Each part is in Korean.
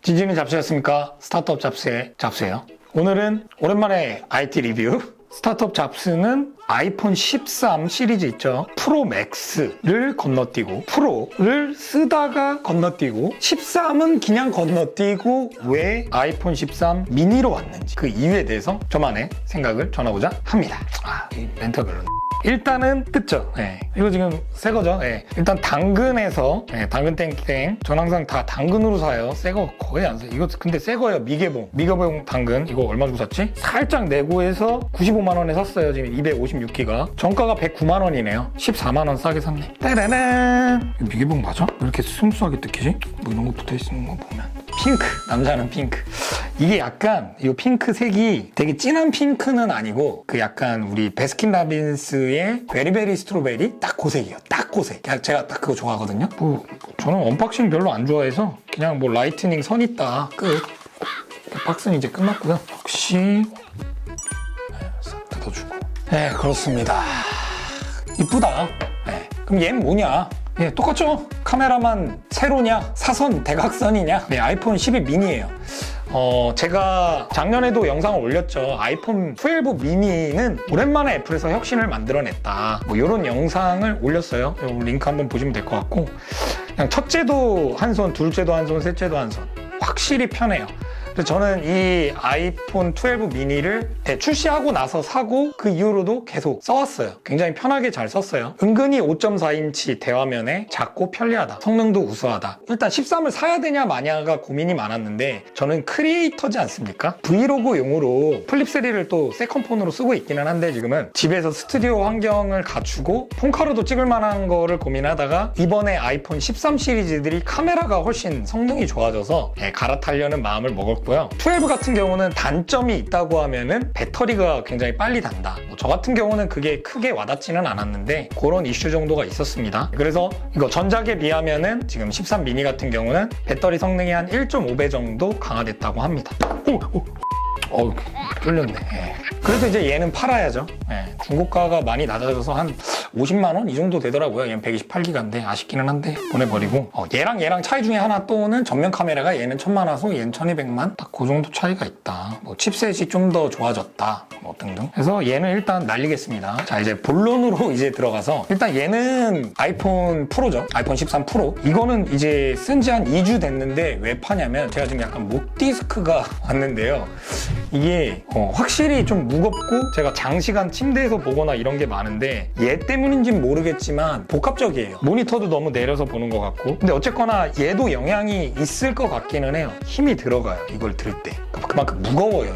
진진이 잡스였습니까? 스타트업 잡스의 잡스예요. 오늘은 오랜만에 IT 리뷰. 스타트업 잡스는 아이폰 13 시리즈 있죠. 프로 맥스를 건너뛰고 프로를 쓰다가 건너뛰고 13은 그냥 건너뛰고 왜 아이폰 13 미니로 왔는지 그 이유에 대해서 저만의 생각을 전하고자 합니다. 이 멘트가 별로네. 일단은 뜯죠. 이거 지금 새 거죠. 일단 당근에서 당근 땡땡 전 항상 다 당근으로 사요. 새 거 거의 안 사요. 이거 근데 새 거예요. 미개봉 당근 이거 얼마 주고 샀지? 살짝 내고해서 95만 원에 샀어요. 지금 256기가 정가가 109만 원이네요. 14만 원 싸게 샀네. 따라란 미개봉 맞아? 왜 이렇게 스무스하게 뜯기지? 뭐 이런 거 붙어 있는 거 보면 핑크 남자는 핑크. 이게 약간 이 핑크 색이 되게 진한 핑크는 아니고 그 약간 우리 베스킨라빈스의 베리베리 스트로베리 딱 그 색이에요. 딱 그 색. 제가 딱 그거 좋아하거든요. 뭐 저는 언박싱 별로 안 좋아해서 그냥 뭐 라이트닝 선 있다 끝. 박스는 이제 끝났고요. 역시 싹 뜯어주고. 그렇습니다. 이쁘다. 그럼 얘는 뭐냐? 똑같죠? 카메라만 세로냐? 사선, 대각선이냐? 아이폰 12 미니예요. 제가 작년에도 영상을 올렸죠. 아이폰 12 미니는 오랜만에 애플에서 혁신을 만들어냈다. 뭐 이런 영상을 올렸어요. 링크 한번 보시면 될 것 같고 그냥 첫째도 한 손, 둘째도 한 손, 셋째도 한 손. 확실히 편해요. 그래서 저는 이 아이폰 12 미니를 출시하고 나서 사고 그 이후로도 계속 써왔어요. 굉장히 편하게 잘 썼어요. 은근히 5.4인치 대화면에 작고 편리하다. 성능도 우수하다. 일단 13을 사야 되냐 마냐가 고민이 많았는데 저는 크리에이터지 않습니까? 브이로그용으로 플립3를 또 세컨폰으로 쓰고 있기는 한데 지금은 집에서 스튜디오 환경을 갖추고 폰카로도 찍을 만한 거를 고민하다가 이번에 아이폰 13 시리즈들이 카메라가 훨씬 성능이 좋아져서 갈아타려는 마음을 먹었고 12 같은 경우는 단점이 있다고 하면은 배터리가 굉장히 빨리 단다. 저 같은 경우는 그게 크게 와닿지는 않았는데 그런 이슈 정도가 있었습니다. 그래서 이거 전작에 비하면은 지금 13 미니 같은 경우는 배터리 성능이 한 1.5배 정도 강화됐다고 합니다. 뚫렸네. 그래서 이제 얘는 팔아야죠. 중고가가 많이 낮아져서 한 50만 원? 이 정도 되더라고요. 얘는 128기가인데 아쉽기는 한데 보내버리고 얘랑 차이 중에 하나 또는 전면 카메라가 얘는 1000만 화소, 얘는 1200만? 딱 그 정도 차이가 있다. 뭐 칩셋이 좀 더 좋아졌다. 뭐 등등. 그래서 얘는 일단 날리겠습니다. 자, 이제 본론으로 이제 들어가서 일단 얘는 아이폰 프로죠. 아이폰 13 프로. 이거는 이제 쓴 지 한 2주 됐는데 왜 파냐면 제가 지금 약간 목 디스크가 왔는데요. 이게 확실히 좀 무겁고 제가 장시간 침대에서 보거나 이런 게 많은데 얘 때문인지는 모르겠지만 복합적이에요. 모니터도 너무 내려서 보는 것 같고 근데 어쨌거나 얘도 영향이 있을 것 같기는 해요. 힘이 들어가요. 이걸 들 때. 그만큼 무거워요.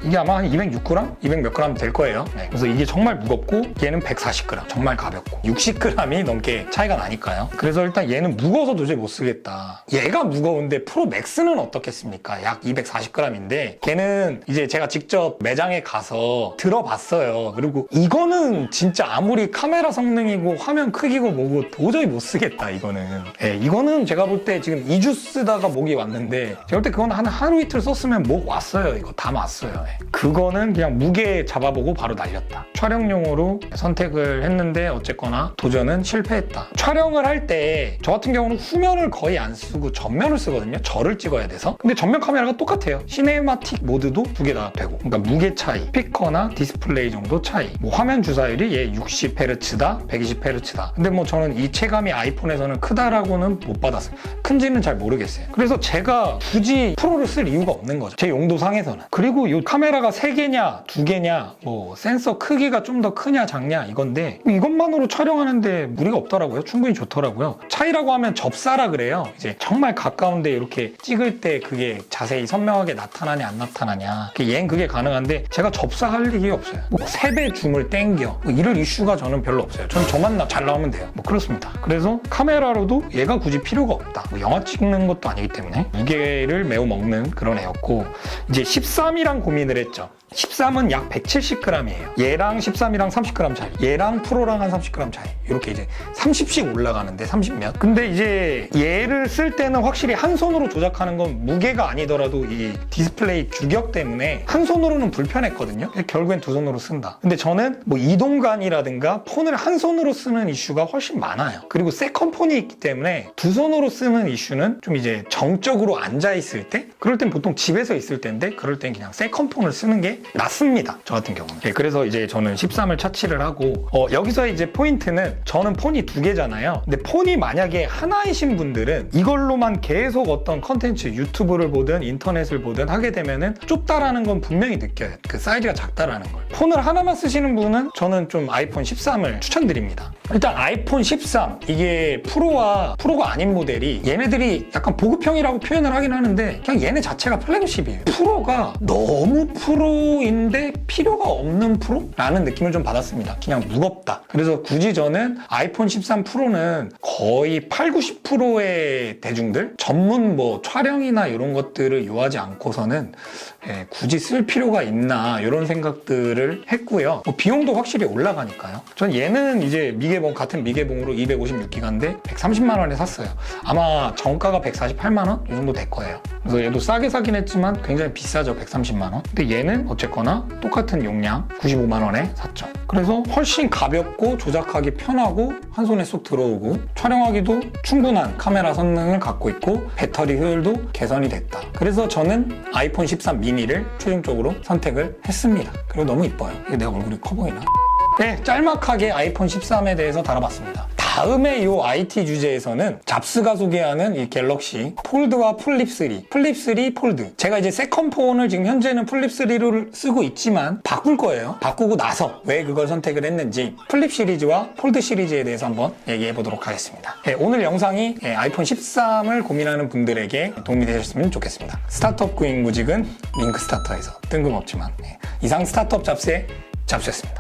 이게 아마 한 206g? 200 몇 g 될 거예요. 그래서 이게 정말 무겁고 얘는 140g. 정말 가볍고 60g이 넘게 차이가 나니까요. 그래서 일단 얘는 무거워서 도저히 못 쓰겠다. 얘가 무거운데 프로 맥스는 어떻겠습니까? 약 240g인데 걔는 이제 제가 직접 매장에 가서 들어봤어요. 그리고 이거는 진짜 아무리 카메라 성능이고 화면 크기고 뭐고 도저히 못 쓰겠다. 이거는 제가 볼 때 지금 2주 쓰다가 목이 왔는데 제가 볼 때 그건 한 하루 이틀 썼으면 목 왔어요. 이거 다 왔어요. 그거는 그냥 무게 잡아보고 바로 날렸다. 촬영용으로 선택을 했는데 어쨌거나 도전은 실패했다. 촬영을 할 때 저 같은 경우는 후면을 거의 안 쓰고 전면을 쓰거든요. 저를 찍어야 돼서. 근데 전면 카메라가 똑같아요. 시네마틱 모드도 두 개 다 되고. 그러니까 무게 차이, 스피커나 디스플레이 정도 차이. 뭐 화면 주사율이 얘 60Hz다, 120Hz다. 근데 뭐 저는 이 체감이 아이폰에서는 크다라고는 못 받았어요. 큰지는 잘 모르겠어요. 그래서 제가 굳이 프로를 쓸 이유가 없는 거죠. 제 용도상에서는. 그리고 이 카메라가 3개냐, 2개냐, 뭐 센서 크기가 좀 더 크냐, 작냐 이건데 이것만으로 촬영하는데 무리가 없더라고요. 충분히 좋더라고요. 차이라고 하면 접사라 그래요. 이제 정말 가까운데 이렇게 찍을 때 그게 자세히 선명하게 나타나냐, 안 나타나냐. 얘는 그게 가능한데 제가 접사할 일이 없어요. 뭐 3배 줌을 땡겨. 뭐 이럴 이슈가 저는 별로 없어요. 저는 저만 잘 나오면 돼요. 뭐 그렇습니다. 그래서 카메라로도 얘가 굳이 필요가 없다. 뭐 영화 찍는 것도 아니기 때문에 무게를 매우 먹는 그런 애였고 이제 13이랑 고민을 했죠. 13은 약 170g이에요. 얘랑 13이랑 30g 차이, 얘랑 프로랑 한 30g 차이. 이렇게 이제 30씩 올라가는데 30몇. 근데 이제 얘를 쓸 때는 확실히 한 손으로 조작하는 건 무게가 아니더라도 이 디스플레이 규격 때문에 한 손으로는 불편했거든요. 결국엔 두 손으로 쓴다. 근데 저는 뭐 이동간이라든가 폰을 한 손으로 쓰는 이슈가 훨씬 많아요. 그리고 세컨폰이 있기 때문에 두 손으로 쓰는 이슈는 좀 이제 정적으로 앉아 있을 때, 그럴 땐 보통 집에서 있을 텐데 그럴 땐 그냥 세컨폰을 쓰는 게 낫습니다. 저 같은 경우는. 그래서 이제 저는 13을 차치를 하고 여기서 이제 포인트는 저는 폰이 두 개잖아요. 근데 폰이 만약에 하나이신 분들은 이걸로만 계속 어떤 컨텐츠, 유튜브를 보든 인터넷을 보든 하게 되면은 좁다라는 건 분명히 느껴요. 그 사이즈가 작다라는 걸. 폰을 하나만 쓰시는 분은 저는 좀 아이폰 13을 추천드립니다. 일단 아이폰 13 이게 프로가 아닌 모델이 얘네들이 약간 보급형이라고 표현을 하긴 하는데 그냥 얘네 자체가 플래그십이에요. 프로가 너무 프로인데 필요가 없는 프로? 라는 느낌을 좀 받았습니다. 그냥 무겁다. 그래서 굳이 저는 아이폰 13 프로는 거의 80~90%의 대중들 전문 뭐 촬영이나 이런 것들을 요하지 않고서는 굳이 쓸 필요가 있나 이런 생각들을 했고요. 뭐 비용도 확실히 올라가니까요. 전 얘는 이제 미개봉, 같은 미개봉으로 256기가인데 130만 원에 샀어요. 아마 정가가 148만 원? 이 정도 될 거예요. 그래서 얘도 싸게 사긴 했지만 굉장히 비싸죠. 130만 원. 근데 얘는 어쨌거나 똑같은 용량 95만 원에 샀죠. 그래서 훨씬 가볍고 조작하기 편하고 한 손에 쏙 들어오고 촬영하기도 충분한 카메라 성능을 갖고 있고 배터리 효율도 개선이 됐다. 그래서 저는 아이폰 13 미니를 최종적으로 선택을 했습니다. 그리고 너무 이뻐요. 이게 내 얼굴이 커 보이나? 네, 짤막하게 아이폰 13에 대해서 다뤄봤습니다. 다음에 이 IT 주제에서는 잡스가 소개하는 이 갤럭시 폴드와 플립 3, 플립 3 폴드. 제가 이제 세컨폰을 지금 현재는 플립 3를 쓰고 있지만 바꿀 거예요. 바꾸고 나서 왜 그걸 선택을 했는지 플립 시리즈와 폴드 시리즈에 대해서 한번 얘기해 보도록 하겠습니다. 네, 오늘 영상이 아이폰 13을 고민하는 분들에게 도움이 되셨으면 좋겠습니다. 스타트업 구인구직은 링크 스타터에서 뜬금없지만 이상 스타트업 잡스의 잡스였습니다.